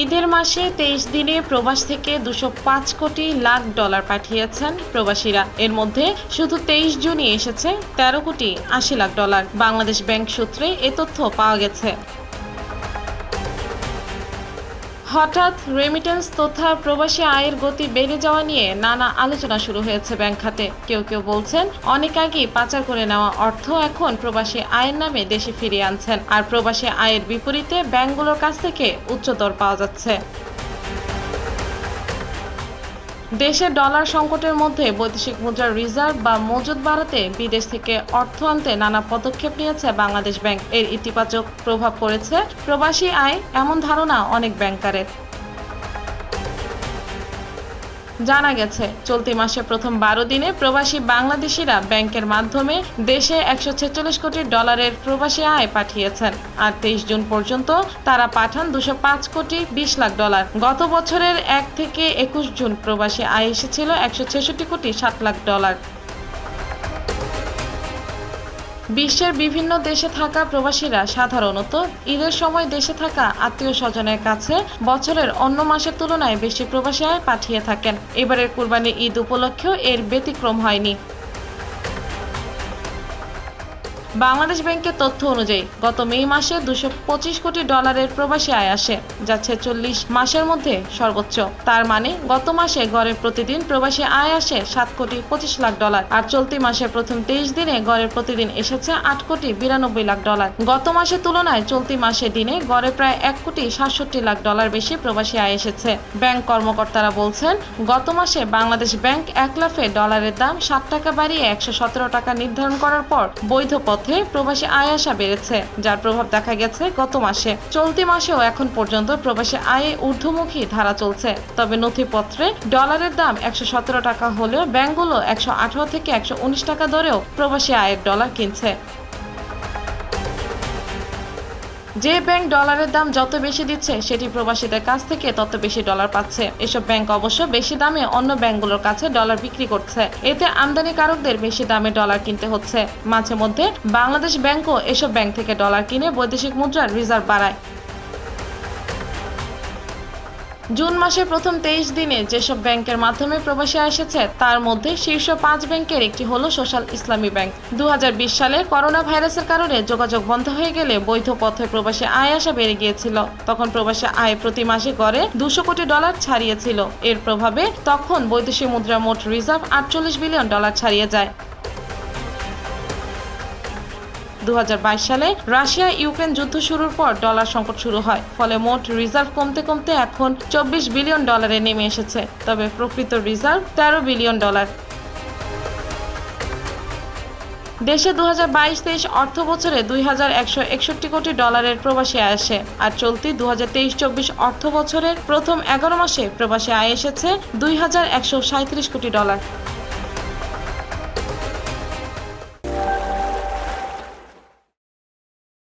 ঈদের মাসে ২৩ দিনে প্রবাস থেকে ২০৫ কোটি লাখ ডলার পাঠিয়েছেন প্রবাসীরা। এর মধ্যে শুধু ২৩ জনই এসেছে ১৩ কোটি ৮০ লাখ ডলার। বাংলাদেশ ব্যাংক সূত্রে এ তথ্য পাওয়া গেছে। হঠাৎ রেমিটেন্স তথা প্রবাসী আয়ের গতি বেড়ে যাওয়া নিয়ে নানা আলোচনা শুরু হয়েছে ব্যাংক খাতে। কেউ কেউ বলছেন অনেক আগেই পাচার করে নেওয়া অর্থ এখন প্রবাসী আয়ের নামে দেশে ফিরিয়ে আনছেন, আর প্রবাসী আয়ের বিপরীতে ব্যাংকগুলোর কাছ থেকে উচ্চ দর পাওয়া যাচ্ছে। দেশে ডলার সংকটের মধ্যে বৈদেশিক মুদ্রার রিজার্ভ বা মজুদ বাড়াতে বিদেশ থেকে অর্থ আনতে নানা পদক্ষেপ নিয়েছে বাংলাদেশ ব্যাংক। এর ইতিবাচক প্রভাব পড়েছে প্রবাসী আয়, এমন ধারণা অনেক ব্যাংকারের। জানা গেছে, চলতি মাসে প্রথম ১২ দিনে প্রবাসী বাংলাদেশিরা ব্যাংকের মাধ্যমে দেশে ১৪৬ কোটি ডলারের প্রবাসী আয় পাঠিয়েছেন, আর ২৩ জুন পর্যন্ত তারা পাঠান ২০৫ কোটি ২০ লাখ ডলার। গত বছরের ১ থেকে ২১ জুন প্রবাসী আয় এসেছিল ১৬৬ কোটি ৬০ লাখ ডলার। বিশ্বের বিভিন্ন দেশে থাকা প্রবাসীরা সাধারণত ঈদের সময় দেশে থাকা আত্মীয় স্বজনের কাছে বছরের অন্য মাসের তুলনায় বেশি প্রবাসী আয় পাঠিয়ে থাকেন। এবারের কুরবানির ঈদ উপলক্ষেও এর ব্যতিক্রম হয়নি। বাংলাদেশ ব্যাংকের তথ্য অনুযায়ী গত মে মাসে ২২৫ কোটি ডলারের প্রবাসী আয় আসে, যা ৪৬ মাসের মধ্যে সর্বোচ্চ। তার মানে গত মাসে গড়ে প্রতিদিন প্রবাসী আয় আসে ৭ কোটি ২৫ লাখ ডলার, আর চলতি মাসের প্রথম ২৩ দিনে গড়ে প্রতিদিন এসেছে ৮ কোটি ৯২ লাখ ডলার। গত মাসের তুলনায় চলতি মাসে দিনে গড়ে প্রায় ১ কোটি ৬৭ লাখ ডলার বেশি প্রবাসী আয় এসেছে। ব্যাংক কর্মকর্তারা বলছেন, গত মাসে বাংলাদেশ ব্যাংক এক লাফে ডলারের দাম ৬০ টাকা বাড়িয়ে ১১৭ টাকা নির্ধারণ করার পর বৈধ পথে প্রবাসী আয় আসা বেড়েছে, যার প্রভাব দেখা গেছে গত মাসে। চলতি মাসেও এখন পর্যন্ত প্রবাসী আয়ে ঊর্ধ্বমুখী ধারা চলছে, তবে নথিপত্রে ডলারের দাম ১১৭ টাকা হলেও ব্যাংকগুলো ১১৮ থেকে ১১৯ টাকা দরেও প্রবাসী আয়ের ডলার কিনছে। যে ব্যাংক ডলারের দাম যত বেশি দিচ্ছে, সেটি প্রবাসীদের কাছ থেকে তত বেশি ডলার পাচ্ছে। এসব ব্যাংক অবশ্য বেশি দামে অন্য ব্যাংকগুলোর কাছে ডলার বিক্রি করছে, এতে আমদানিকারকদের বেশি দামে ডলার কিনতে হচ্ছে। মাঝে মধ্যে বাংলাদেশ ব্যাংকও এসব ব্যাংক থেকে ডলার কিনে বৈদেশিক মুদ্রার রিজার্ভ বাড়ায়। জুন মাসের প্রথম ২৩ দিনে যেসব ব্যাংকের মাধ্যমে প্রবাসী এসেছে, তার মধ্যে শীর্ষ ৫ ব্যাংকের একটি হলো সোশ্যাল ইসলামী ব্যাংক। ২০২০ সালে করোনা ভাইরাসের কারণে যোগাযোগ বন্ধ হয়ে গেলে বৈধ পথে প্রবাসী আয় আসা বেড়ে গিয়েছিল। তখন প্রবাসী আয় প্রতি মাসে গড়ে ২০০ কোটি ডলার ছাড়িয়েছিল। এর প্রভাবে তখন বৈদেশিক মুদ্রা মোট রিজার্ভ ৪৮ বিলিয়ন ডলার ছাড়িয়ে যায়। ২০২২ সালে রাশিয়া ইউক্রেন যুদ্ধ শুরুর পর ডলার সংকট শুরু হয়, ফলে মোট রিজার্ভ কমতে কমতে এখন ২৪ বিলিয়ন ডলারে নেমে এসেছে। তবে প্রকৃত রিজার্ভ ১৩ বিলিয়ন ডলার। দেশে ২০২২-২৩ অর্থ বছরে ২,১৬১ কোটি ডলারের প্রবাসী আয় আসে, আর চলতি ২০২৩-২৪ অর্থ বছরের প্রথম ১১ মাসে প্রবাসী আয় এসেছে ২,১৩৭ কোটি ডলার।